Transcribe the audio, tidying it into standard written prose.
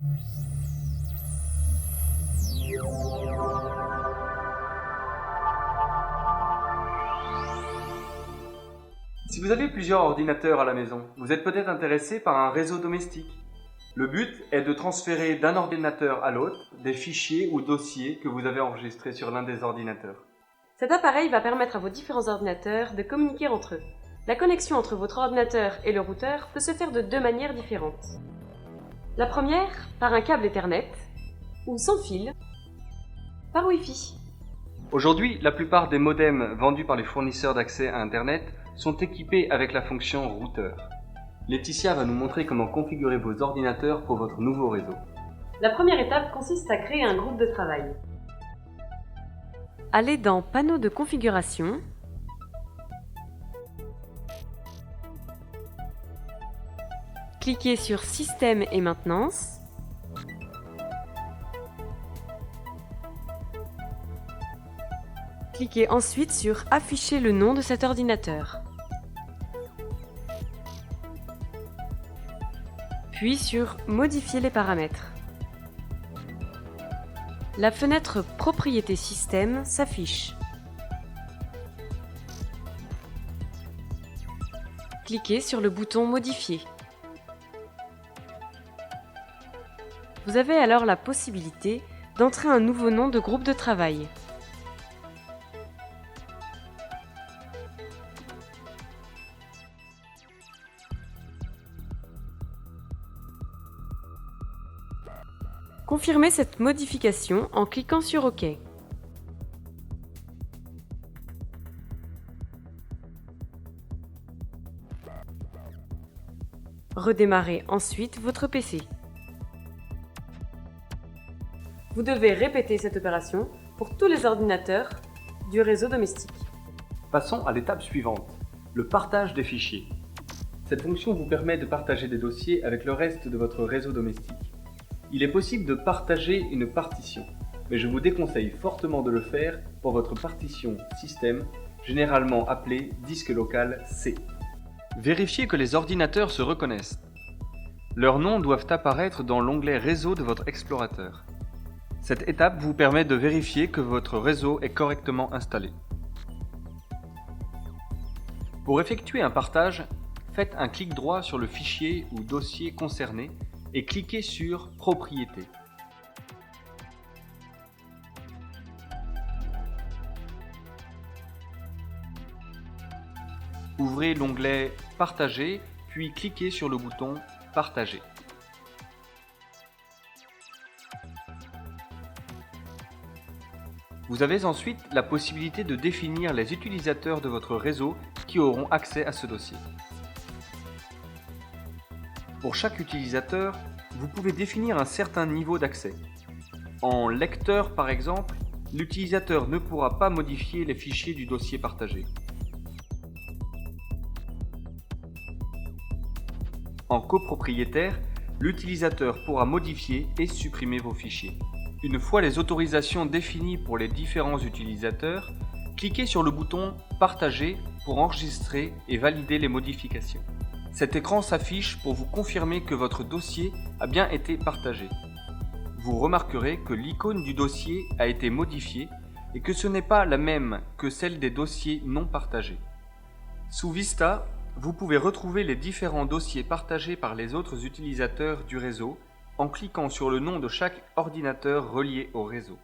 Si vous avez plusieurs ordinateurs à la maison, vous êtes peut-être intéressé par un réseau domestique. Le but est de transférer d'un ordinateur à l'autre des fichiers ou dossiers que vous avez enregistrés sur l'un des ordinateurs. Cet appareil va permettre à vos différents ordinateurs de communiquer entre eux. La connexion entre votre ordinateur et le routeur peut se faire de deux manières différentes. La première, par un câble Ethernet, ou sans fil, par Wi-Fi. Aujourd'hui, la plupart des modems vendus par les fournisseurs d'accès à Internet sont équipés avec la fonction routeur. Laetitia va nous montrer comment configurer vos ordinateurs pour votre nouveau réseau. La première étape consiste à créer un groupe de travail. Allez dans Panneau de configuration, cliquez sur Système et maintenance, cliquez ensuite sur Afficher le nom de cet ordinateur, puis sur Modifier les paramètres. La fenêtre Propriétés système s'affiche. Cliquez sur le bouton Modifier. Vous avez alors la possibilité d'entrer un nouveau nom de groupe de travail. Confirmez cette modification en cliquant sur OK. Redémarrez ensuite votre PC. Vous devez répéter cette opération pour tous les ordinateurs du réseau domestique. Passons à l'étape suivante, le partage des fichiers. Cette fonction vous permet de partager des dossiers avec le reste de votre réseau domestique. Il est possible de partager une partition, mais je vous déconseille fortement de le faire pour votre partition système, généralement appelée disque local C. Vérifiez que les ordinateurs se reconnaissent. Leurs noms doivent apparaître dans l'onglet Réseau de votre explorateur. Cette étape vous permet de vérifier que votre réseau est correctement installé. Pour effectuer un partage, faites un clic droit sur le fichier ou dossier concerné et cliquez sur Propriétés. Ouvrez l'onglet Partager, puis cliquez sur le bouton Partager. Vous avez ensuite la possibilité de définir les utilisateurs de votre réseau qui auront accès à ce dossier. Pour chaque utilisateur, vous pouvez définir un certain niveau d'accès. En lecteur par exemple, l'utilisateur ne pourra pas modifier les fichiers du dossier partagé. En copropriétaire, l'utilisateur pourra modifier et supprimer vos fichiers. Une fois les autorisations définies pour les différents utilisateurs, cliquez sur le bouton Partager pour enregistrer et valider les modifications. Cet écran s'affiche pour vous confirmer que votre dossier a bien été partagé. Vous remarquerez que l'icône du dossier a été modifiée et que ce n'est pas la même que celle des dossiers non partagés. Sous Vista, vous pouvez retrouver les différents dossiers partagés par les autres utilisateurs du réseau en cliquant sur le nom de chaque ordinateur relié au réseau.